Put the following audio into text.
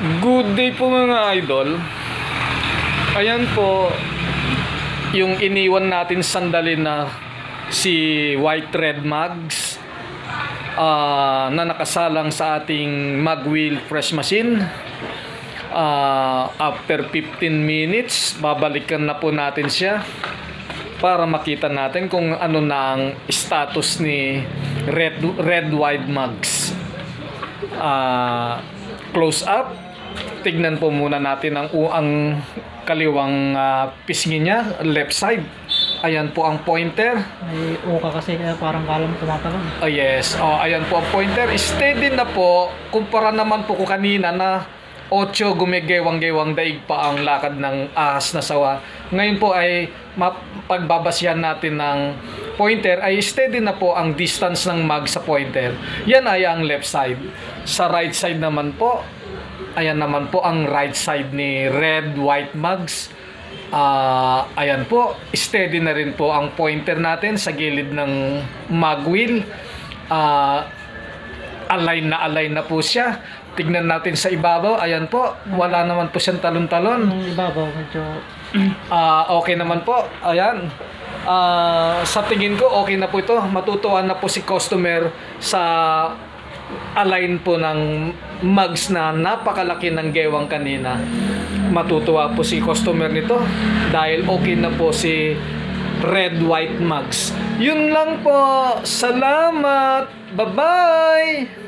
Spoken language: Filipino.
Good day po mga idol. Ayan po yung iniwan natin sandali na si White Red Mugs na nakasalang sa ating Magwheel press machine. After 15 minutes, babalikan na po natin siya para makita natin kung ano na ang status ni Red White Mugs. Close up. Tignan po muna natin ang kaliwang pisngi niya, left side. Ayan po ang pointer. May uka kasi kaya parang kala mo tumatalon. Yes. Ayan po ang pointer. Steady na po. Kumpara naman po ko kanina na 8 gumigewang-gewang daig pa ang lakad ng ahas na sawa. Ngayon po ay pagbabasyan natin ng pointer ay steady na po ang distance ng mag sa pointer. Yan ay ang left side. Sa right side naman po, ayan naman po ang right side ni Red White Mugs. Ayan po, steady na rin po ang pointer natin sa gilid ng magwheel. Align na po siya. Tignan natin sa ibabaw. Ayan po, wala naman po siyang talon-talon. Yung ibabaw medyo Okay naman po. Ayan. Sa tingin ko, okay na po ito. Matutuwa na po si customer sa align po ng mugs na napakalaki ng gewang kanina. Matutuwa po si customer nito dahil okay na po si Red White Mugs. Yun lang po. Salamat. Bye-bye.